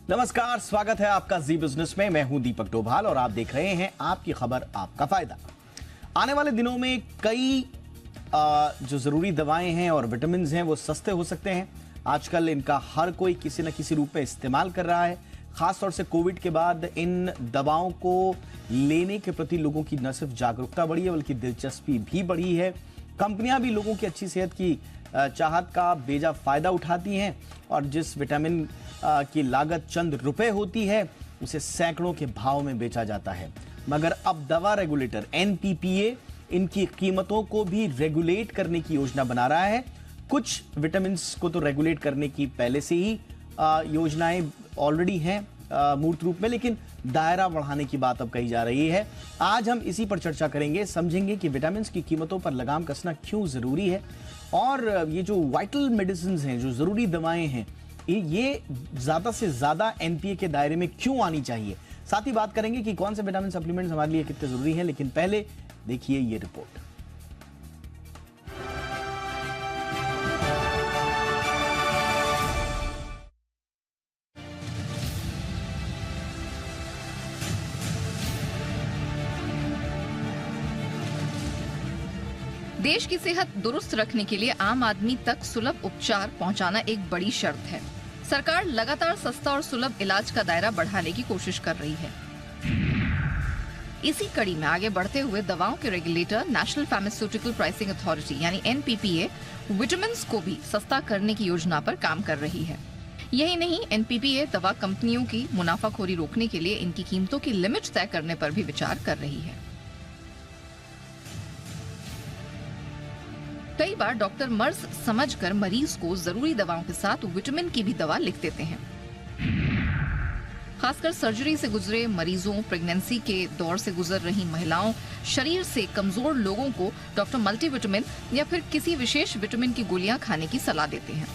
नमस्कार, स्वागत है आपका जी बिजनेस में। मैं हूं दीपक डोभाल और आप देख रहे हैं आपकी खबर आपका फायदा। आने वाले दिनों में कई जो जरूरी दवाएं हैं और विटामिन हैं वो सस्ते हो सकते हैं। आजकल इनका हर कोई किसी न किसी रूप में इस्तेमाल कर रहा है। खासतौर से कोविड के बाद इन दवाओं को लेने के प्रति लोगों की न सिर्फ जागरूकता बढ़ी है बल्कि दिलचस्पी भी बढ़ी है। कंपनियां भी लोगों की अच्छी सेहत की चाहत का बेजा फायदा उठाती हैं और जिस विटामिन की लागत चंद रुपए होती है उसे सैकड़ों के भाव में बेचा जाता है। मगर अब दवा रेगुलेटर एनपीपीए इनकी कीमतों को भी रेगुलेट करने की योजना बना रहा है। कुछ विटामिन को तो रेगुलेट करने की पहले से ही योजनाएं ऑलरेडी हैं मूर्त रूप में, लेकिन दायरा बढ़ाने की बात अब कही जा रही है। आज हम इसी पर चर्चा करेंगे, समझेंगे कि विटामिन की कीमतों पर लगाम कसना क्यों जरूरी है और ये जो वाइटल मेडिसिन हैं, जो जरूरी दवाएं हैं, ये ज्यादा से ज्यादा एनपीए के दायरे में क्यों आनी चाहिए। साथ ही बात करेंगे कि कौन से विटामिन सप्लीमेंट्स हमारे लिए कितने जरूरी हैं। लेकिन पहले देखिए ये रिपोर्ट। देश की सेहत दुरुस्त रखने के लिए आम आदमी तक सुलभ उपचार पहुंचाना एक बड़ी शर्त है। सरकार लगातार सस्ता और सुलभ इलाज का दायरा बढ़ाने की कोशिश कर रही है। इसी कड़ी में आगे बढ़ते हुए दवाओं के regulator national pharmaceutical pricing authority यानी एनपीपीए विटामिन को भी सस्ता करने की योजना पर काम कर रही है। यही नहीं, एनपीपीए दवा कंपनियों की मुनाफाखोरी रोकने के लिए इनकी कीमतों की लिमिट तय करने पर भी विचार कर रही है। कई बार डॉक्टर मर्ज समझकर मरीज को जरूरी दवाओं के साथ विटामिन की भी दवा लिख देते हैं। खासकर सर्जरी से गुजरे मरीजों, प्रेगनेंसी के दौर से गुजर रही महिलाओं, शरीर से कमजोर लोगों को डॉक्टर मल्टीविटामिन या फिर किसी विशेष विटामिन की गोलियां खाने की सलाह देते हैं।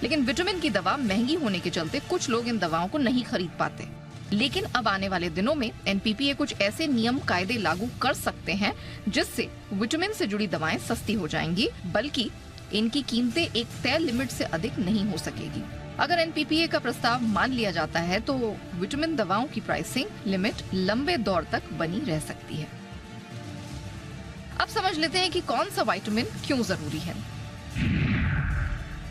लेकिन विटामिन की दवा महंगी होने के चलते कुछ लोग इन दवाओं को नहीं खरीद पाते। लेकिन अब आने वाले दिनों में एनपीपीए कुछ ऐसे नियम कायदे लागू कर सकते हैं जिससे विटामिन से जुड़ी दवाएं सस्ती हो जाएंगी, बल्कि इनकी कीमतें एक तय लिमिट से अधिक नहीं हो सकेगी। अगर एनपीपीए का प्रस्ताव मान लिया जाता है तो विटामिन दवाओं की प्राइसिंग लिमिट लंबे दौर तक बनी रह सकती है। अब समझ लेते हैं कि कौन सा विटामिन क्यों जरूरी है।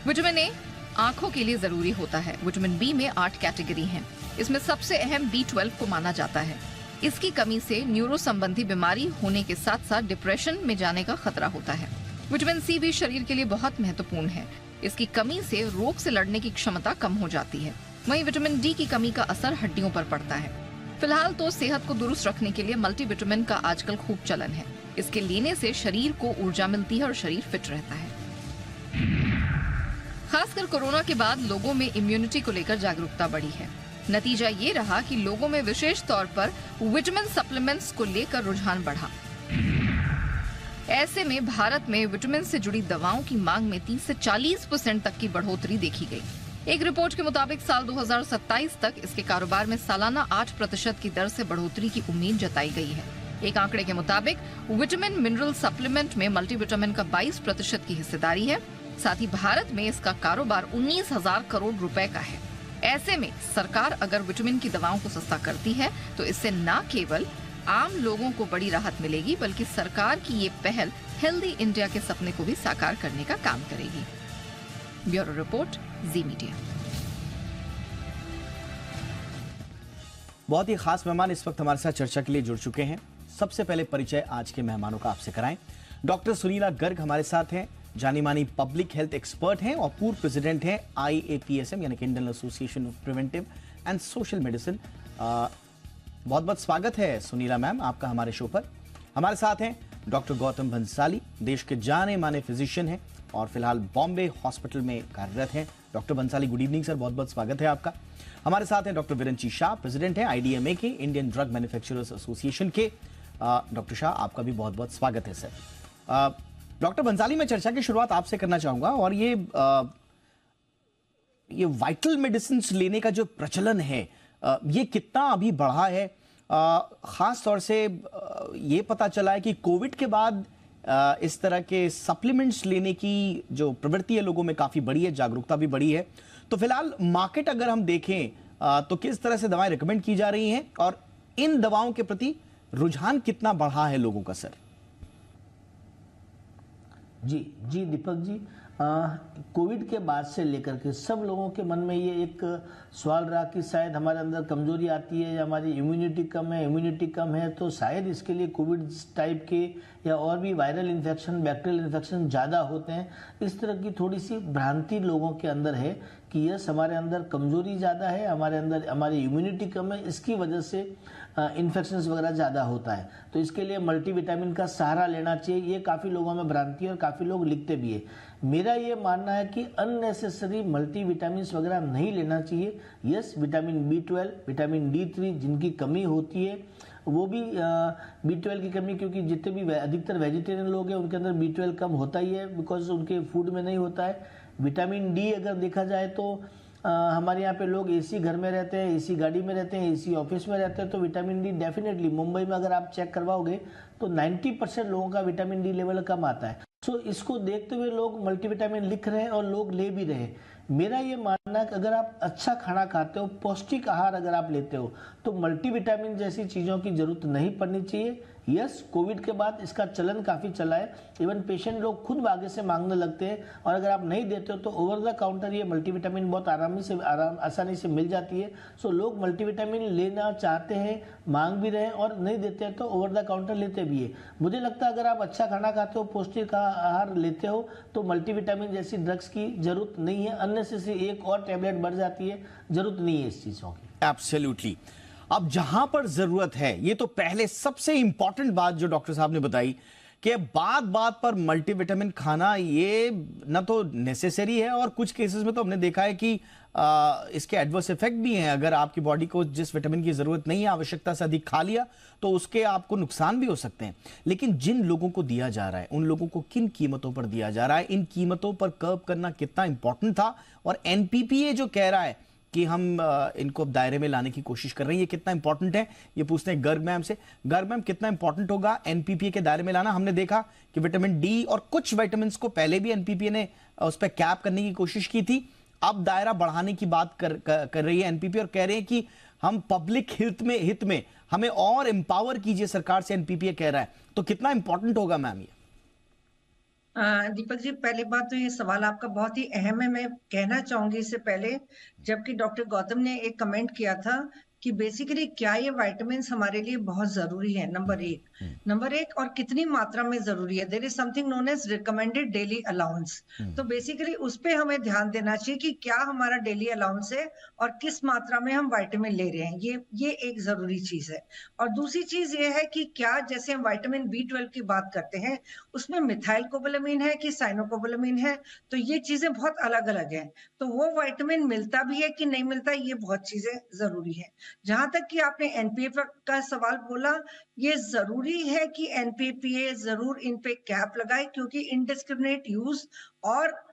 विटामिन ए आंखों के लिए जरूरी होता है। विटामिन बी में 8 कैटेगरी हैं। इसमें सबसे अहम B12 को माना जाता है। इसकी कमी से न्यूरो संबंधी बीमारी होने के साथ साथ डिप्रेशन में जाने का खतरा होता है। विटामिन सी भी शरीर के लिए बहुत महत्वपूर्ण है। इसकी कमी से रोग से लड़ने की क्षमता कम हो जाती है। वहीं विटामिन डी की कमी का असर हड्डियों पर पड़ता है। फिलहाल तो सेहत को दुरुस्त रखने के लिए मल्टीविटामिन का आजकल खूब चलन है। इसके लेने से शरीर को ऊर्जा मिलती है और शरीर फिट रहता है। खासकर कोरोना के बाद लोगों में इम्यूनिटी को लेकर जागरूकता बढ़ी है। नतीजा ये रहा कि लोगों में विशेष तौर पर विटामिन सप्लीमेंट्स को लेकर रुझान बढ़ा। ऐसे में भारत में विटामिन से जुड़ी दवाओं की मांग में 30 से 40% तक की बढ़ोतरी देखी गई। एक रिपोर्ट के मुताबिक साल 2027 तक इसके कारोबार में सालाना 8% की दर से बढ़ोतरी की उम्मीद जताई गई है। एक आंकड़े के मुताबिक विटामिन मिनरल सप्लीमेंट में मल्टीविटामिन का 22% की हिस्सेदारी है। साथ ही भारत में इसका कारोबार 19,000 करोड़ रुपए का है। ऐसे में सरकार अगर विटामिन की दवाओं को सस्ता करती है तो इससे न केवल आम लोगों को बड़ी राहत मिलेगी बल्कि सरकार की ये पहल हेल्दी इंडिया के सपने को भी साकार करने का काम करेगी। ब्यूरो रिपोर्ट, जी मीडिया। बहुत ही खास मेहमान इस वक्त हमारे साथ चर्चा के लिए जुड़ चुके हैं। सबसे पहले परिचय आज के मेहमानों का आपसे कराएं। डॉक्टर सुनीला गर्ग हमारे साथ हैं, जानी मानी पब्लिक हेल्थ एक्सपर्ट हैं और पूर्व प्रेसिडेंट हैं IAPSM यानी कि Indian association of preventive and social medicine. बहुत बहुत स्वागत है सुनीला मैम आपका हमारे शो पर। हमारे साथ हैं डॉक्टर गौतम भंसाली, देश के जाने माने फिजिशियन हैं और फिलहाल बॉम्बे हॉस्पिटल में कार्यरत हैं। Doctor Bhansali, good evening sir, बहुत बहुत स्वागत है आपका। हमारे साथ हैं डॉक्टर विरंची शाह, प्रेसिडेंट हैं IDMA के, इंडियन ड्रग मैन्युफैक्चरर्स एसोसिएशन के। डॉक्टर शाह, आपका भी बहुत बहुत स्वागत है सर। डॉक्टर भंसाली, मैं चर्चा की शुरुआत आपसे करना चाहूंगा और ये वाइटल मेडिसिन लेने का जो प्रचलन है ये कितना अभी बढ़ा है। खास तौर से ये पता चला है कि कोविड के बाद इस तरह के सप्लीमेंट्स लेने की जो प्रवृत्ति है लोगों में काफी बढ़ी है, जागरूकता भी बढ़ी है। तो फिलहाल मार्केट अगर हम देखें तो किस तरह से दवाएं रिकमेंड की जा रही हैं और इन दवाओं के प्रति रुझान कितना बढ़ा है लोगों का सर? जी जी दीपक जी, कोविड के बाद से लेकर के सब लोगों के मन में ये एक सवाल रहा कि शायद हमारे अंदर कमजोरी आती है या हमारी इम्यूनिटी कम है तो शायद इसके लिए कोविड टाइप के या और भी वायरल इन्फेक्शन, बैक्टीरियल इन्फेक्शन ज़्यादा होते हैं। इस तरह की थोड़ी सी भ्रांति लोगों के अंदर है कि यस हमारे अंदर कमजोरी ज़्यादा है, हमारे अंदर हमारी इम्यूनिटी कम है, इसकी वजह से इन्फेक्शंस वगैरह ज़्यादा होता है, तो इसके लिए मल्टीविटामिन का सहारा लेना चाहिए। ये काफ़ी लोगों में भ्रांति है और काफ़ी लोग लिखते भी है। मेरा ये मानना है कि अननेसेसरी मल्टीविटामिन वगैरह नहीं लेना चाहिए। Yes, vitamin B12, vitamin D3 जिनकी कमी होती है वो भी B12 की कमी, क्योंकि जितने भी अधिकतर वेजिटेरियन लोग हैं उनके अंदर B12 कम होता ही है बिकॉज उनके फूड में नहीं होता है। विटामिन D अगर देखा जाए तो हमारे यहाँ पे लोग एसी घर में रहते हैं, एसी गाड़ी में रहते हैं, एसी ऑफिस में रहते हैं, तो विटामिन डी डेफिनेटली मुंबई में अगर आप चेक करवाओगे तो 90% लोगों का विटामिन डी लेवल कम आता है। सो इसको देखते हुए लोग मल्टीविटामिन लिख रहे हैं और लोग ले भी रहे हैं। मेरा ये मानना है कि अगर आप अच्छा खाना खाते हो, पौष्टिक आहार अगर आप लेते हो तो मल्टीविटामिन जैसी चीज़ों की जरूरत नहीं पड़नी चाहिए। यस, कोविड के बाद इसका चलन काफ़ी चला है, इवन पेशेंट लोग खुद आगे से मांगने लगते हैं और अगर आप नहीं देते हो तो ओवर द काउंटर ये मल्टीविटामिन बहुत आसानी से मिल जाती है। सो लोग मल्टीविटामिन लेना चाहते हैं, मांग भी रहे हैं और नहीं देते हैं तो ओवर द काउंटर लेते भी है। मुझे लगता है अगर आप अच्छा खाना खाते हो, पौष्टिक आहार लेते हो तो मल्टीविटामिन जैसी ड्रग्स की जरूरत नहीं है। अननेसेसरी एक और टैबलेट बढ़ जाती है, जरूरत नहीं है इस चीज़ों की। एब्सोल्युटली। अब जहां पर जरूरत है, ये तो पहले सबसे इंपॉर्टेंट बात जो डॉक्टर साहब ने बताई कि बात बात पर मल्टीविटामिन खाना ये ना तो नेसेसरी है और कुछ केसेस में तो हमने देखा है कि इसके एडवर्स इफेक्ट भी हैं। अगर आपकी बॉडी को जिस विटामिन की जरूरत नहीं है, आवश्यकता से अधिक खा लिया तो उसके आपको नुकसान भी हो सकते हैं। लेकिन जिन लोगों को दिया जा रहा है उन लोगों को किन कीमतों पर दिया जा रहा है, इन कीमतों पर कर्व करना कितना इंपॉर्टेंट था, और एनपीपीए जो कह रहा है कि हम इनको दायरे में लाने की कोशिश कर रहे हैं, ये कितना इंपॉर्टेंट है, ये पूछते हैं गर्ग मैम से। गर्ग मैम, कितना इंपॉर्टेंट होगा एनपीपीए के दायरे में लाना? हमने देखा कि विटामिन डी और कुछ विटामिन को पहले भी एनपीपीए ने उस पर कैप करने की कोशिश की थी, अब दायरा बढ़ाने की बात कर रही है एनपीपीए और कह रहे हैं कि हम पब्लिक हित में हमें और एम्पावर कीजिए सरकार से, एनपीपीए कह रहा है। तो कितना इंपॉर्टेंट होगा मैम ये? दीपक जी, पहली बात तो ये सवाल आपका बहुत ही अहम है। मैं कहना चाहूंगी इससे पहले, जबकि डॉक्टर गौतम ने एक कमेंट किया था कि बेसिकली क्या ये विटामिन हमारे लिए बहुत जरूरी है, नंबर एक, और कितनी मात्रा में जरूरी है। There is something known as recommended daily allowance. तो बेसिकली उस पे हमें ध्यान देना चाहिए कि क्या हमारा डेली अलाउंस है और किस मात्रा में हम विटामिन ले रहे हैं। ये एक जरूरी चीज है। और दूसरी चीज ये है कि क्या, जैसे हम विटामिन B12 की बात करते हैं, उसमें मिथाइल कोबालामिन है कि साइनोकोबालामिन है, तो ये चीजें बहुत अलग अलग हैं। तो वो विटामिन मिलता भी है कि नहीं मिलता, ये बहुत चीजें जरूरी है। जहां तक कि आपने एनपीपीए का सवाल बोला, ये जरूरी है कि एनपीपीए जरूर इन पे कैप लगाए, क्योंकि इनडिस्क्रिमिनेट यूज और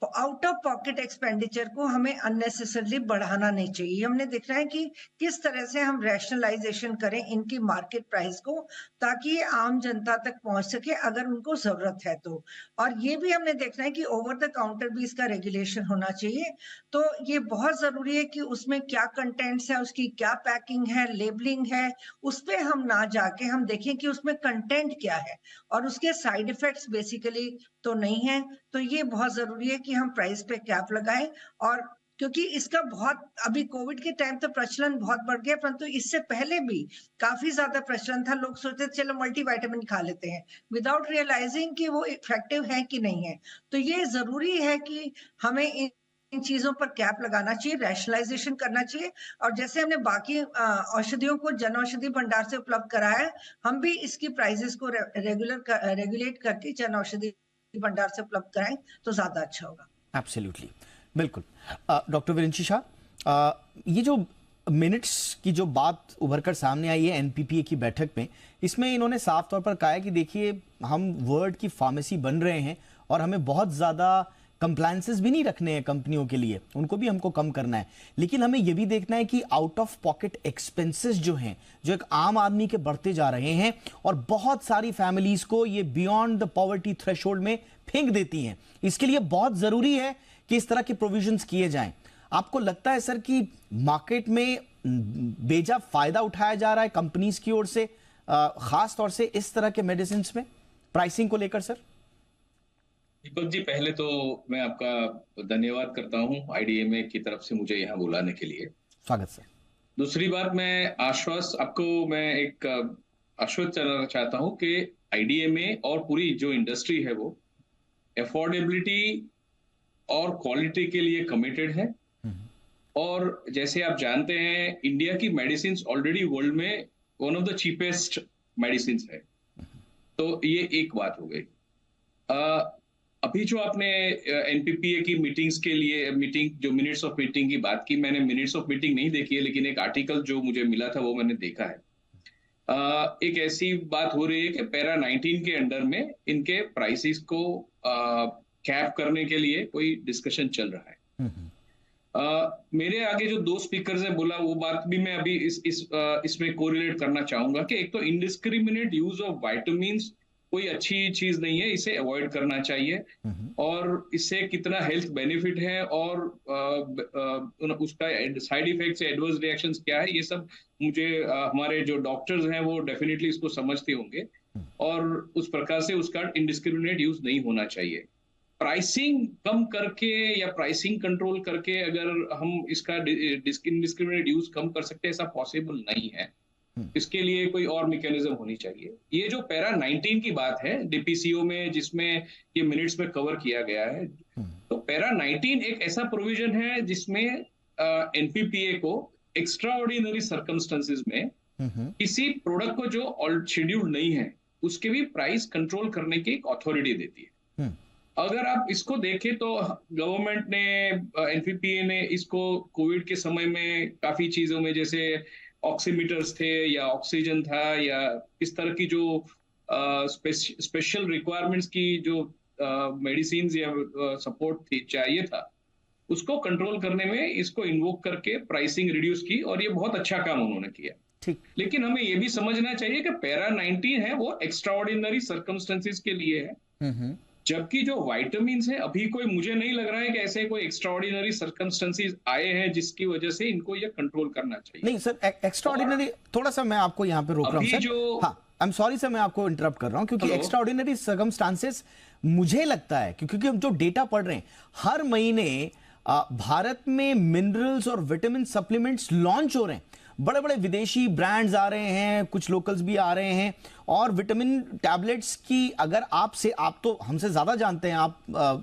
आउट ऑफ पॉकेट एक्सपेंडिचर को हमें अननेसेसरली बढ़ाना नहीं चाहिए। हमने देखना है कि किस तरह से हम रैशनलाइजेशन करें इनकी मार्केट प्राइस को, ताकि ये आम जनता तक पहुंच सके अगर उनको जरूरत है तो। और ये भी हमने देखना है कि ओवर द काउंटर भी इसका रेगुलेशन होना चाहिए। तो ये बहुत जरूरी है कि उसमें क्या कंटेंट्स है, उसकी क्या पैकिंग है, लेबलिंग है, उस पर हम ना जाके हम देखें कि उसमें कंटेंट क्या है और उसके साइड इफेक्ट्स बेसिकली तो नहीं है। तो ये बहुत जरूरी है कि हम प्राइस पे कैप लगाएं। और क्योंकि इसका बहुत, अभी कोविड के टाइम तो प्रचलन बहुत बढ़ गया, परंतु इससे पहले भी काफी ज्यादा प्रचलन था। लोग सोचते चलो मल्टीविटामिन खा लेते हैं विदाउट रियलाइजिंग कि वो इफेक्टिव है कि नहीं है। तो ये जरूरी है कि हमें इन चीजों पर कैप लगाना चाहिए, रैशनलाइजेशन करना चाहिए। और जैसे हमने बाकी औषधियों को जन औषधि भंडार से उपलब्ध कराया, हम भी इसकी प्राइसेस को रेगुलेट करके जन औषधि भंडार से उपलब्ध कराएं तो ज्यादा अच्छा होगा। एब्सोल्युटली, बिल्कुल। डॉक्टर विरिंची शाह, ये जो मिनट्स की जो बात उभर कर सामने आई है एनपीपीए की बैठक में, इसमें इन्होंने साफ तौर पर कहा है कि देखिए हम वर्ल्ड की फार्मेसी बन रहे हैं और हमें बहुत ज्यादा कंप्लायंसेस भी नहीं रखने हैं कंपनियों के लिए, उनको भी हमको कम करना है। लेकिन हमें यह भी देखना है कि आउट ऑफ पॉकेट एक्सपेंसेस जो हैं, जो एक आम आदमी के बढ़ते जा रहे हैं और बहुत सारी फैमिलीज को ये बियॉन्ड द पॉवर्टी थ्रेशोल्ड में फेंक देती हैं। इसके लिए बहुत जरूरी है कि इस तरह के प्रोविजंस किए जाएं। आपको लगता है सर कि मार्केट में बेजा फायदा उठाया जा रहा है कंपनीज की ओर से, खास तौर से इस तरह के मेडिसिन में प्राइसिंग को लेकर? सर दीपक जी, पहले तो मैं आपका धन्यवाद करता हूं आईडीएमए की तरफ से मुझे यहाँ बुलाने के लिए। स्वागत सर। दूसरी बात, मैं एक आश्वस्त करना चाहता हूं कि आईडीएमए और पूरी जो इंडस्ट्री है वो अफोर्डेबिलिटी और क्वालिटी के लिए कमिटेड है। और जैसे आप जानते हैं, इंडिया की मेडिसिन ऑलरेडी वर्ल्ड में one of the cheapest medicine है। तो ये एक बात हो गई। अभी जो आपने एनपीपीए की मिटिंग्स के लिए जो मिनट्स ऑफ मीटिंग की बात की, मैंने मिनट्स ऑफ मीटिंग नहीं देखी है, लेकिन एक आर्टिकल जो मुझे मिला था वो मैंने देखा है। एक ऐसी बात हो रही है कि पैरा 19 के अंडर में इनके प्राइसेस को कैप करने के लिए कोई डिस्कशन चल रहा है। मेरे आगे जो दो स्पीकर्स ने बोला वो बात भी मैं अभी इसमें कोरिलेट करना चाहूंगा कि एक तो इनडिस्क्रिमिनेट यूज ऑफ वाइटामिन्स कोई अच्छी चीज नहीं है, इसे अवॉइड करना चाहिए। और इससे कितना हेल्थ बेनिफिट है और उसका साइड इफेक्ट्स, एडवर्स रिएक्शंस क्या है, ये सब मुझे हमारे जो डॉक्टर्स हैं वो डेफिनेटली इसको समझते होंगे और उस प्रकार से उसका इनडिस्क्रिमिनेट यूज नहीं होना चाहिए। प्राइसिंग कम करके या प्राइसिंग कंट्रोल करके अगर हम इसका इनडिस्क्रिमिनेट यूज कम कर सकते हैं, ऐसा पॉसिबल नहीं है। इसके लिए कोई और मैकेनिज्म होनी चाहिए। ये जो पैरा 19 की बात है डीपीसीओ में, जिसमें ये मिनट्स में कवर किया गया है, तो पैरा 19 एक ऐसा प्रोविजन है जिसमें एनपीपीए को एक्स्ट्रा ऑर्डिनरी सर्कमस्टेंसेस में किसी प्रोडक्ट को जो शेड्यूल्ड नहीं है उसके भी प्राइस कंट्रोल करने की एक अथॉरिटी देती है। अगर आप इसको देखें तो गवर्नमेंट ने, एनपीपीए ने इसको कोविड के समय में काफी चीजों में, जैसे ऑक्सीमीटर्स थे या ऑक्सीजन था या इस तरह की जो स्पेशल रिक्वायरमेंट्स की जो मेडिसिन या सपोर्ट थी चाहिए था, उसको कंट्रोल करने में इसको इन्वोक करके प्राइसिंग रिड्यूस की और ये बहुत अच्छा काम उन्होंने किया। ठीक, लेकिन हमें ये भी समझना चाहिए कि पैरा 19 है वो एक्स्ट्रा ऑर्डिनरी सर्कमस्टेंसेस के लिए है, जबकि जो वाइटामिन्स है अभी कोई, मुझे नहीं लग रहा है कि ऐसे कोई एक्स्ट्राऑर्डिनरी सर्कमस्टेंसेस आए हैं जिसकी वजह से इनको ये कंट्रोल करना चाहिए। नहीं सर, एक्स्ट्राऑर्डिनरी, थोड़ा सा मैं आपको यहाँ पे रोक रहा हूँ सर। हाँ, आई एम सॉरी सर, मैं आपको इंटरप्ट कर रहा हूँ क्योंकि एक्स्ट्राऑर्डिनरी सर्कमस्टांसेस मुझे लगता है, क्योंकि हम जो डेटा पढ़ रहे हैं, हर महीने भारत में मिनरल्स और विटामिन सप्लीमेंट्स लॉन्च हो रहे हैं। बड़े बड़े विदेशी ब्रांड्स आ रहे हैं, कुछ लोकल्स भी आ रहे हैं। और विटामिन टैबलेट्स की अगर आप तो हमसे ज्यादा जानते हैं, आप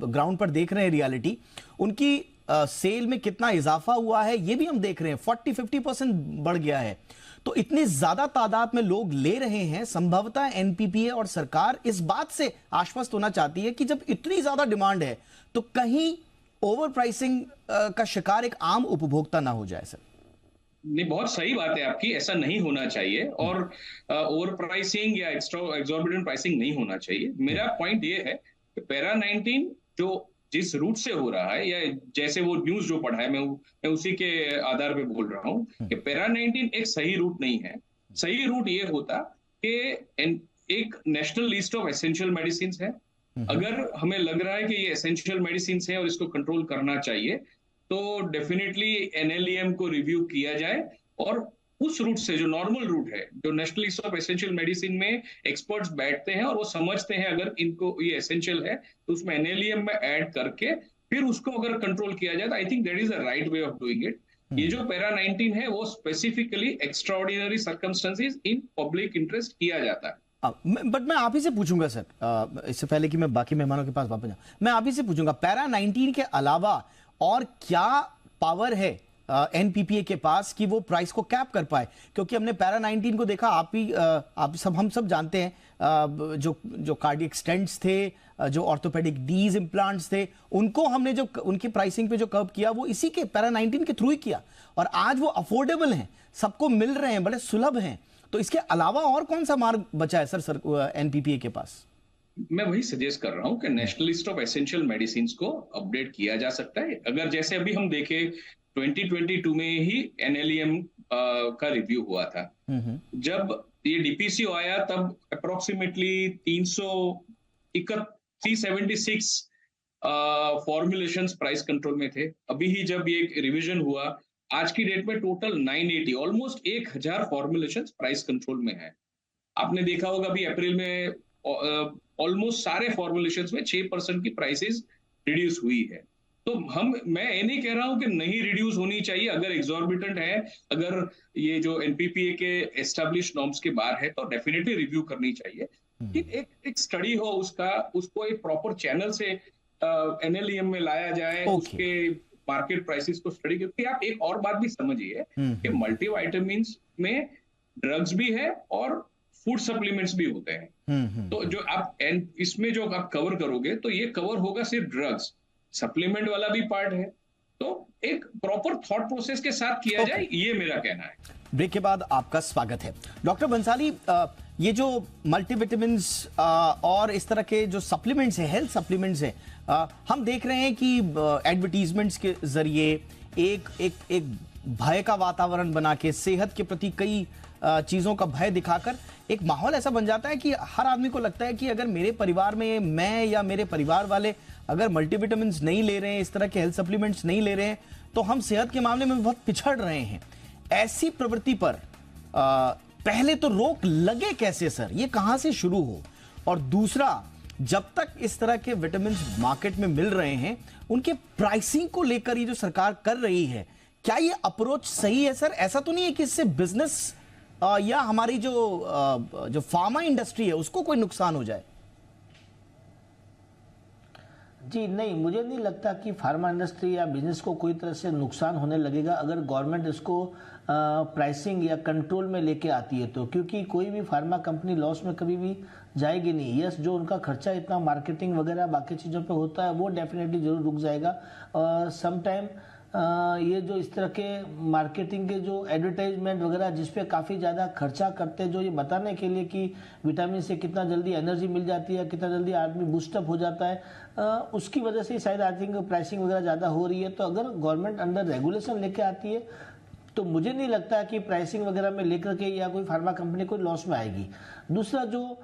ग्राउंड पर देख रहे हैं रियलिटी, उनकी सेल में कितना इजाफा हुआ है ये भी हम देख रहे हैं, 40-50% बढ़ गया है। तो इतनी ज्यादा तादाद में लोग ले रहे हैं, संभवतः एनपीपीए और सरकार इस बात से आश्वस्त होना चाहती है कि जब इतनी ज्यादा डिमांड है तो कहीं ओवर प्राइसिंग का शिकार एक आम उपभोक्ता ना हो जाए। सर नहीं, बहुत सही बात है आपकी, ऐसा नहीं होना चाहिए और ओवर प्राइसिंग या एक्सॉर्बिटेंट प्राइसिंग नहीं होना चाहिए। मेरा पॉइंट ये है कि पैरा 19 जो जिस रूट से हो रहा है, या जैसे वो न्यूज जो पढ़ा है, मैं उसी के आधार पे बोल रहा हूँ कि पैरा 19 एक सही रूट नहीं है। सही रूट ये होता कि एक national list of essential medicine है। अगर हमें लग रहा है कि ये एसेंशियल मेडिसिन है और इसको कंट्रोल करना चाहिए, तो डेफिनेटली एनएलईएम को रिव्यू किया जाए और उस रूट से, जो नॉर्मल रूट है, जो national list of essential medicine में एक्सपर्ट्स बैठते हैं और वो समझते हैं अगर इनको ये एसेंशियल है तो उसमें एनएलईएम में ऐड करके फिर उसको अगर कंट्रोल किया जाए, तो I think that is the right way of doing it. ये जो पैरा 19 है वो specifically extraordinary circumstances in public interest किया जाता है। बट मैं आप ही से पूछूंगा सर, इससे पहले कि मैं बाकी मेहमानों के पास वापस जाऊं, मैं आप ही से पूछूंगा, पैरा 19 के अलावा और क्या पावर है एनपीपीए के पास कि वो प्राइस को कैप कर पाए? क्योंकि हमने पैरा 19 को देखा, हम सब जानते हैं, जो कार्डियक स्टेंट्स थे, जो ऑर्थोपेडिक डीज इम्प्लांट्स थे, उनको हमने जो उनकी प्राइसिंग पे जो कर्व किया वो इसी के पैरा 19 के थ्रू ही किया, और आज वो अफोर्डेबल हैं, सबको मिल रहे हैं, बड़े सुलभ हैं। तो इसके अलावा और कौन सा मार्ग बचा है सर एनपीपीए के पास? मैं वही सजेस्ट कर रहा हूं कि national list of essential medicine को अपडेट किया जा सकता है। अगर जैसे अभी हम देखें 2022 में ही एनएलईएम का रिव्यू हुआ था, जब ये डीपीसीओ आया तब अप्रोक्सीमेटली 376 फॉर्मुलेशंस प्राइस कंट्रोल में थे। अभी ही जब ये रिवीजन हुआ, आज की डेट में total 980 almost 1000 formulations price control में है। आपने देखा होगा अभी अप्रैल में ऑलमोस्ट सारे फॉर्मुलेशंस में 6% की प्राइसेस रिड्यूस हुई है। तो मैं ये नहीं कह रहा हूं कि नहीं रिड्यूस होनी चाहिए, अगर एग्जॉर्बिटेंट है, अगर ये जो एनपीपीए के एस्टैब्लिश नॉर्म्स के बाहर है तो डेफिनेटली रिव्यू करनी चाहिए। एक स्टडी हो उसका, उसको एक प्रॉपर चैनल से एनएलईएम में लाया जाए, उसके मार्केट प्राइसेस को स्टडी, क्योंकि आप एक और बात भी समझिए कि मल्टीविटामिन्स में ड्रग्स भी है और फूड सप्लीमेंट्स भी होते हैं। तो जो आप इसमें जो आप कवर करोगे तो ये कवर होगा सिर्फ ड्रग्स, सप्लीमेंट वाला भी पार्ट है। तो एक प्रॉपर थॉट प्रोसेस के साथ किया जाए, ये मेरा कहना है। ब्रेक के बाद आपका स्वागत है डॉक्टर बंसाली। ये जो मल्टीविटामिन्स और इस तरह के जो सप्लीमेंट्स हैं, हेल्थ सप्लीमेंट्स हैं, हम देख रहे हैं कि एडवर्टीजमेंट्स के जरिए एक भय का वातावरण बना के, सेहत के प्रति कई चीजों का भय दिखाकर एक माहौल ऐसा बन जाता है कि हर आदमी को लगता है कि अगर मेरे परिवार में मैं या मेरे परिवार वाले अगर मल्टीविटामिन्स नहीं ले रहे हैं, इस तरह के हेल्थ सप्लीमेंट्स नहीं ले रहे हैं, तो हम सेहत के मामले में बहुत पिछड़ रहे हैं। ऐसी प्रवृत्ति पर पहले तो रोक लगे कैसे सर, ये कहां से शुरू हो? और दूसरा, जब तक इस तरह के विटामिन मार्केट में मिल रहे हैं, उनके प्राइसिंग को लेकर ये जो सरकार कर रही है, क्या ये अप्रोच सही है सर? ऐसा तो नहीं है कि इससे बिजनेस या हमारी जो फार्मा इंडस्ट्री है उसको कोई नुकसान हो जाए? जी नहीं, मुझे नहीं लगता कि फार्मा इंडस्ट्री या बिजनेस को कोई तरह से नुकसान होने लगेगा अगर गवर्नमेंट इसको प्राइसिंग या कंट्रोल में लेके आती है तो, क्योंकि कोई भी फार्मा कंपनी लॉस में कभी भी जाएगी नहीं। यस, जो उनका खर्चा इतना मार्केटिंग वगैरह बाकी चीज़ों पे होता है वो डेफिनेटली जरूर रुक जाएगा। और समटाइम ये जो इस तरह के मार्केटिंग के जो एडवर्टाइजमेंट वगैरह जिस पे काफ़ी ज़्यादा खर्चा करते हैं, जो ये बताने के लिए कि विटामिन से कितना जल्दी एनर्जी मिल जाती है, कितना जल्दी आदमी बूस्टअप हो जाता है, उसकी वजह से शायद आई थिंक प्राइसिंग वगैरह ज़्यादा हो रही है। तो अगर गवर्नमेंट अंडर रेगुलेशन लेके आती है तो मुझे नहीं लगता कि प्राइसिंग वगैरह में लेकर के या कोई फार्मा कंपनी कोई लॉस में आएगी। दूसरा, जो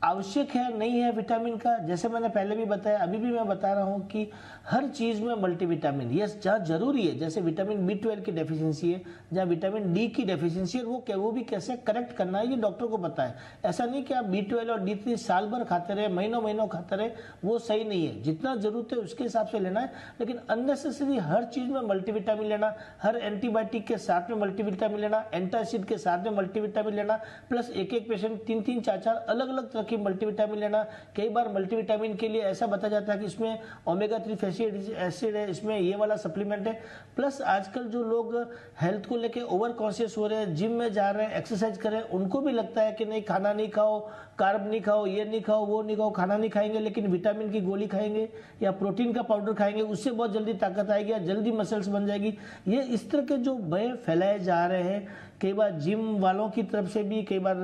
आवश्यक है नहीं है विटामिन का, जैसे मैंने पहले भी बताया, अभी भी मैं बता रहा हूं कि हर चीज में मल्टीविटामिन, यस, जहाँ जरूरी है, जैसे विटामिन B12 की डेफिशिएंसी है, जहाँ विटामिन D की डेफिशिएंसी है, वो भी कैसे करेक्ट करना है ये डॉक्टर को पता है। ऐसा नहीं कि आप B12 और D3 साल भर खाते रहे, महीनों खाते रहे, वो सही नहीं है। जितना जरूरत है उसके हिसाब से लेना है, लेकिन अननेसेसरी हर चीज में मल्टीविटामिन लेना, हर एंटीबायोटिक के साथ में मल्टीविटामिन लेना, एंटासिड के साथ में मल्टीविटामिन लेना, प्लस एक पेशेंट 3-3, 4-4 अलग-अलग तरह की मल्टीविटामिन लेना। कई बार मल्टीविटामिन के लिए ऐसा बताया जाता है कि इसमें ओमेगा 3 फैटी एसिड है, इसमें ये वाला सप्लीमेंट है। प्लस आजकल जो लोग हेल्थ को लेके ओवर कॉन्शियस हो रहे हैं, जिम में जा रहे हैं, एक्सरसाइज कर रहे हैं, उनको भी लगता है कि नहीं, खाना नहीं खाओ, कार्ब नहीं खाओ, ये नहीं खाओ, वो नहीं खाओ, खाना नहीं खाएंगे लेकिन विटामिन की गोली खाएंगे या प्रोटीन का पाउडर खाएंगे, उससे बहुत जल्दी ताकत आएगी या जल्दी मसल्स बन जाएगी। ये इस तरह के जो भय फैलाए जा रहे हैं, कई बार जिम वालों की तरफ से भी, कई बार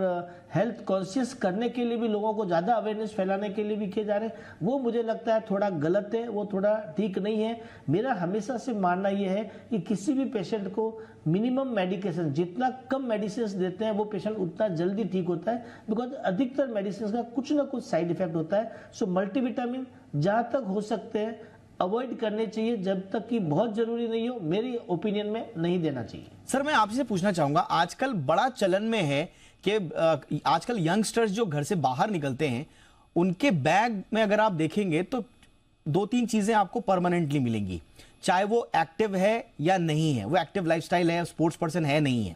हेल्थ कॉन्शियस करने के लिए भी, लोगों को ज़्यादा अवेयरनेस फैलाने के लिए भी किए जा रहे हैं, वो मुझे लगता है थोड़ा गलत है, वो थोड़ा ठीक नहीं है। मेरा हमेशा से मानना ये है कि किसी भी पेशेंट को मिनिमम मेडिकेशन, जितना कम मेडिसिन देते हैं वो पेशेंट उतना जल्दी ठीक होता है, बिकॉज अधिकतर मेडिसिन का कुछ ना कुछ साइड इफेक्ट होता है। सो मल्टीविटामिन जहाँ तक हो सकते हैं अवॉइड करने चाहिए, जब तक कि बहुत जरूरी नहीं हो, मेरी ओपिनियन में नहीं देना चाहिए। सर, मैं आपसे पूछना चाहूंगा, आजकल बड़ा चलन में है कि आजकल यंगस्टर्स जो घर से बाहर निकलते हैं, उनके बैग में अगर आप देखेंगे तो 2-3 चीजें आपको परमानेंटली मिलेंगी, चाहे वो एक्टिव है या नहीं है, वो एक्टिव लाइफस्टाइल है, स्पोर्ट्स पर्सन है नहीं है।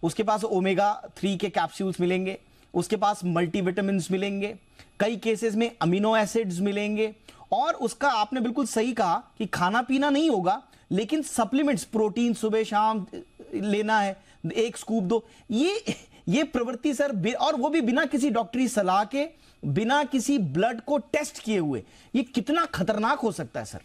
उसके पास ओमेगा 3 के कैप्सूल्स मिलेंगे, उसके पास मल्टीविटामिन मिलेंगे, कई केसेस में अमीनो एसिड्स मिलेंगे, और उसका आपने बिल्कुल सही कहा कि खाना पीना नहीं होगा, लेकिन सप्लीमेंट्स, प्रोटीन सुबह शाम लेना है, 1 स्कूप 2, ये प्रवृत्ति सर, और वो भी बिना किसी डॉक्टरी सलाह के, बिना किसी ब्लड को टेस्ट किए हुए, ये कितना खतरनाक हो सकता है सर?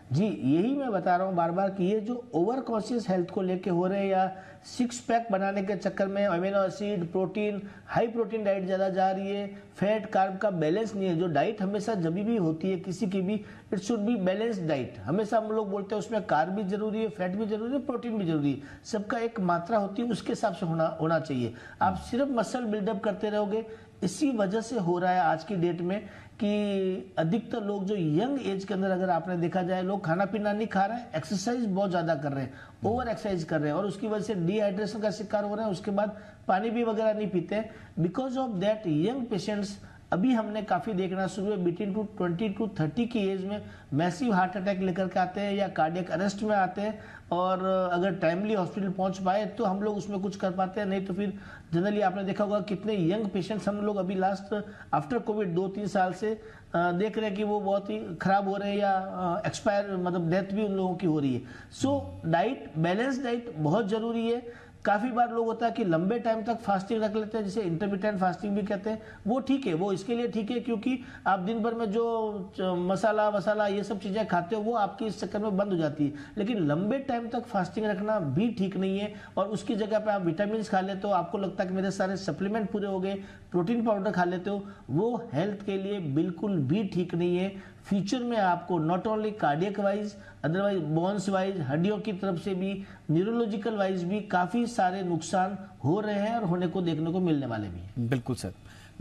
जी, यही मैं बता रहा हूँ बार बार कि ये जो ओवर कॉन्शियस हेल्थ को लेके हो रहे हैं, या 6 पैक बनाने के चक्कर में amino acid, protein, high protein diet ज़्यादा जा रही है, फैट कार्ब का बैलेंस नहीं है। जो डाइट हमेशा जब भी होती है किसी की भी, it should be balanced diet. हमेशा हम लोग बोलते हैं उसमें कार्ब भी जरूरी है, फैट भी जरूरी है, प्रोटीन भी जरूरी है, सबका एक मात्रा होती है, उसके हिसाब से होना चाहिए। आप सिर्फ मसल बिल्डअप करते रहोगे, इसी वजह से हो रहा है आज की डेट में कि अधिकतर लोग जो यंग एज के अंदर, अगर आपने देखा जाए, लोग खाना पीना नहीं खा रहे हैं, एक्सरसाइज बहुत ज्यादा कर रहे हैं, ओवर एक्सरसाइज कर रहे हैं, और उसकी वजह से डिहाइड्रेशन का शिकार हो रहे हैं। उसके बाद पानी भी वगैरह नहीं पीते। Because of that young patients अभी हमने काफी देखना शुरू है, बिटवीन 20 to 30 की एज में मैसिव हार्ट अटैक लेकर के आते हैं या कार्डियक अरेस्ट में आते हैं। और अगर टाइमली हॉस्पिटल पहुंच पाए तो हम लोग उसमें कुछ कर पाते हैं, नहीं तो फिर जनरली आपने देखा होगा कितने यंग पेशेंट्स हम लोग अभी लास्ट आफ्टर कोविड 2-3 साल से देख रहे हैं कि वो बहुत ही खराब हो रहे हैं या एक्सपायर, मतलब डेथ भी उन लोगों की हो रही है। सो डाइट, बैलेंस डाइट बहुत जरूरी है। काफी बार लोग होता है कि लंबे टाइम तक फास्टिंग रख लेते हैं, जिसे इंटरमिटेंट फास्टिंग भी कहते हैं। वो ठीक है, वो इसके लिए ठीक है, क्योंकि आप दिन भर में जो मसाला वसाला ये सब चीजें खाते हो वो आपकी इस चक्कर में बंद हो जाती है। लेकिन लंबे टाइम तक फास्टिंग रखना भी ठीक नहीं है। और उसकी जगह पे आप विटामिन खा लेते हो, आपको लगता है कि मेरे सारे सप्लीमेंट पूरे हो गए, प्रोटीन पाउडर खा लेते हो, वो हेल्थ के लिए बिल्कुल भी ठीक नहीं है। फ्यूचर में आपको not only cardiac wise, otherwise bones wise, हड्डियों की तरफ से भी, न्यूरोलॉजिकल वाइज भी काफी सारे नुकसान हो रहे हैं और होने को देखने को मिलने वाले भी हैं। बिल्कुल सर।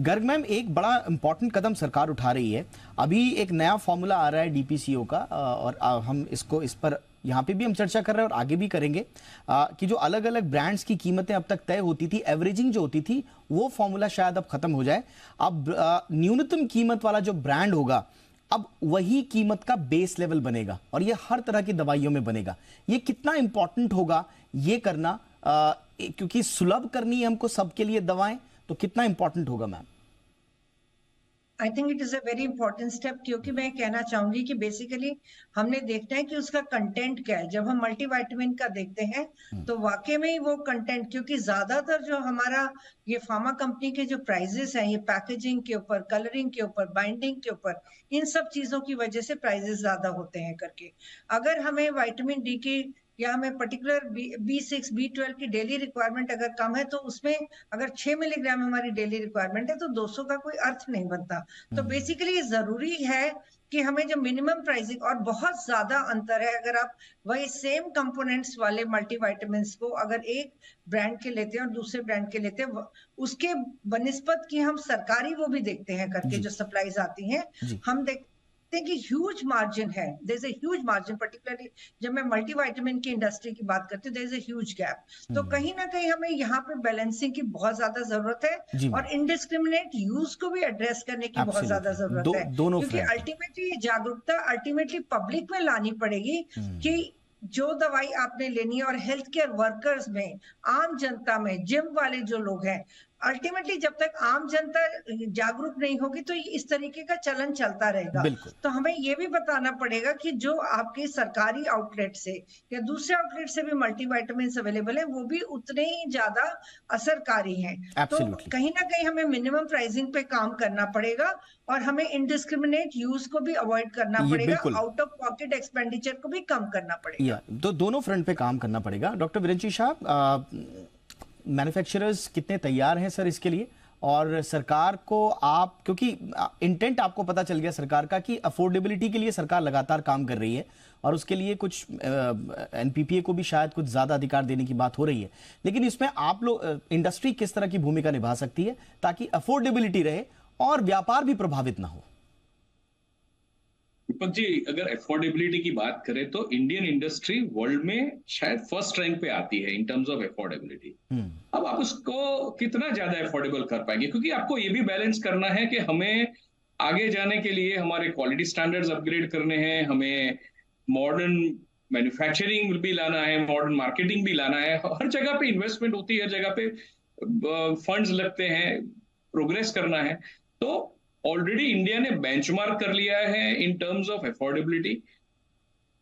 गर्ग मैम, एक बड़ा इंपॉर्टेंट कदम सरकार उठा रही है। अभी एक नया फॉर्मूला आ रहा है डीपीसीओ का, और हम इस पर यहाँ पे भी हम चर्चा कर रहे हैं और आगे भी करेंगे, कि जो अलग अलग ब्रांड्स की कीमतें अब तक तय होती थी, एवरेजिंग जो होती थी, वो फॉर्मूला शायद अब खत्म हो जाए। अब न्यूनतम कीमत वाला जो ब्रांड होगा, अब वही कीमत का बेस लेवल बनेगा, और ये हर तरह की दवाइयों में बनेगा। ये कितना इंपॉर्टेंट होगा ये करना, क्योंकि सुलभ करनी है हमको सबके लिए दवाएं, तो कितना इंपॉर्टेंट होगा ma'am? I think it is a very important step, क्योंकि मैं कहना चाहूंगी कि बेसिकली हमने देखना है कि उसका कंटेंट क्या है। जब हम मल्टीविटामिन का देखते हैं तो वाकई में ही वो कंटेंट, क्योंकि ज्यादातर जो हमारा ये फार्मा कंपनी के जो प्राइजेस हैं, ये पैकेजिंग के ऊपर, कलरिंग के ऊपर, बाइंडिंग के ऊपर, इन सब चीजों की वजह से प्राइजेस ज्यादा होते हैं करके। अगर हमें विटामिन डी की या हमें पर्टिकुलर B6, B12 की डेली रिक्वायरमेंट अगर कम है, तो उसमें अगर 6 मिलीग्राम हमारी डेली रिक्वायरमेंट है तो 200 का कोई अर्थ नहीं बनता। तो बेसिकली जरूरी है कि हमें जो मिनिमम प्राइसिंग, और बहुत ज्यादा अंतर है अगर आप वही सेम कंपोनेंट्स वाले मल्टीविटामिन्स को अगर एक ब्रांड के लेते हैं और दूसरे ब्रांड के लेते हैं, उसके बनिस्बत की हम सरकारी वो भी देखते हैं करके जो सप्लाईज आती हैं, हम देखते कि ह्यूज मार्जिन है। There is a huge margin, particularly जब मैं मल्टीविटामिन की इंडस्ट्री की बात करती हूँ, there is a huge gap. तो कहीं ना कहीं हमें यहाँ पे बैलेंसिंग की बहुत ज्यादा जरूरत है, और इनडिस्क्रिमिनेट यूज को भी एड्रेस करने की बहुत ज्यादा जरूरत है, क्योंकि अल्टीमेटली जागरूकता अल्टीमेटली पब्लिक में लानी पड़ेगी कि जो दवाई आपने लेनी है, और हेल्थ केयर वर्कर्स में, आम जनता में, जिम वाले जो लोग हैं, अल्टीमेटली जब तक आम जनता जागरूक नहीं होगी तो इस तरीके का चलन चलता रहेगा। तो हमें ये भी बताना पड़ेगा कि जो आपके सरकारी आउटलेट से या दूसरे आउटलेट से भी मल्टीविटामिन अवेलेबल है, वो भी उतने ही ज्यादा असरकारी हैं। तो कहीं ना कहीं हमें मिनिमम प्राइसिंग पे काम करना पड़ेगा, और हमें इनडिस्क्रिमिनेट यूज को भी अवॉइड करना पड़ेगा, आउट ऑफ पॉकेट एक्सपेंडिचर को भी कम करना पड़ेगा। तो दोनों फ्रंट पे काम करना पड़ेगा। डॉक्टर विरंची साहब, मैन्युफैक्चरर्स कितने तैयार हैं सर इसके लिए, और सरकार को आप, क्योंकि इंटेंट आपको पता चल गया सरकार का कि अफोर्डेबिलिटी के लिए सरकार लगातार काम कर रही है, और उसके लिए कुछ एनपीपीए को भी शायद कुछ ज्यादा अधिकार देने की बात हो रही है, लेकिन इसमें आप लोग, इंडस्ट्री किस तरह की भूमिका निभा सकती है ताकि अफोर्डेबिलिटी रहे और व्यापार भी प्रभावित ना हो? दीपक जी, अगर अफोर्डेबिलिटी की बात करें तो इंडियन इंडस्ट्री वर्ल्ड में शायद फर्स्ट रैंक पे आती है इन टर्म्स ऑफ अफोर्डेबिलिटी। अब आप उसको कितना ज्यादा अफोर्डेबल कर पाएंगे, क्योंकि आपको ये भी बैलेंस करना है कि हमें आगे जाने के लिए हमारे क्वालिटी स्टैंडर्ड्स अपग्रेड करने हैं, हमें मॉडर्न मैन्युफैक्चरिंग भी लाना है, मॉडर्न मार्केटिंग भी लाना है। हर जगह पे इन्वेस्टमेंट होती है, हर जगह पे फंड्स लगते हैं, प्रोग्रेस करना है। तो ऑलरेडी इंडिया ने बेंचमार्क कर लिया है इन टर्म्स ऑफ अफोर्डेबिलिटी।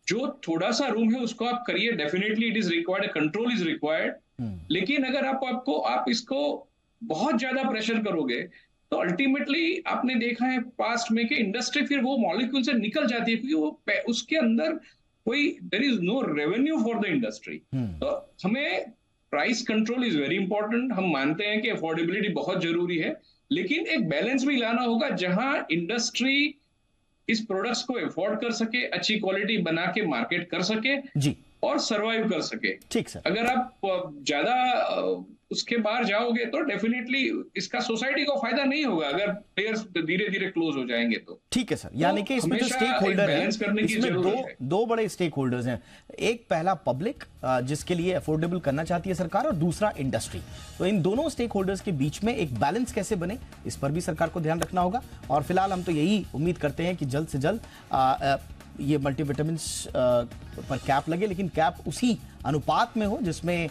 जो थोड़ा सा रूम है उसको आप करिए, definitely it is required, control is required. लेकिन अगर आप इसको बहुत ज्यादा प्रेशर करोगे तो अल्टीमेटली आपने देखा है पास्ट में कि इंडस्ट्री फिर वो मॉलिक्यूल से निकल जाती है, क्योंकि वो उसके अंदर कोई, there is no revenue for the industry. तो हमें price control is very important. हम मानते हैं कि अफोर्डेबिलिटी बहुत जरूरी है, लेकिन एक बैलेंस भी लाना होगा जहां इंडस्ट्री इस प्रोडक्ट्स को अफोर्ड कर सके, अच्छी क्वालिटी बना के मार्केट कर सके, और सरवाइव कर सके। ठीक सर। अगर आप ज्यादा उसके बाहर जाओगे तो डेफिनेटली इसका सोसाइटी को फायदा नहीं होगा अगर प्लेयर्स धीरे धीरे क्लोज हो जाएंगे तो। ठीक है सर, यानी कि इसमें जो स्टेक होल्डर है, इसमें दो बड़े स्टेक होल्डर्स हैं। एक पहला पब्लिक जिसके लिए अफोर्डेबल करना चाहती है सरकार, और दूसरा इंडस्ट्री। तो इन दोनों स्टेक होल्डर्स के बीच में एक बैलेंस कैसे बने, इस पर भी सरकार को ध्यान रखना होगा। और फिलहाल हम तो यही उम्मीद करते हैं कि जल्द से जल्द ये मल्टीविटामिन पर कैप लगे, लेकिन कैप उसी अनुपात में हो जिसमें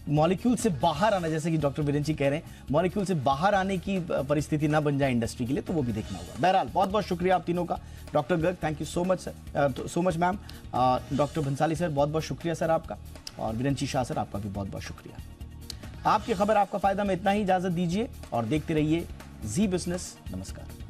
मॉलिक्यूल से बाहर आना, जैसे कि डॉक्टर वीरेंद्र जी कह रहे हैं, मॉलिक्यूल से बाहर आने की परिस्थिति ना बन जाए इंडस्ट्री के लिए, तो वो भी देखना होगा। बहरहाल बहुत बहुत शुक्रिया आप तीनों का। Doctor Garg, thank you so much sir, so much ma'am. Doctor Bhansali sir, बहुत बहुत शुक्रिया सर आपका। और वीरेंद्र जी शाह सर, आपका भी बहुत बहुत शुक्रिया। आपकी खबर आपका फायदा में इतना ही इजाजत दीजिए और देखते रहिए जी बिजनेस। नमस्कार।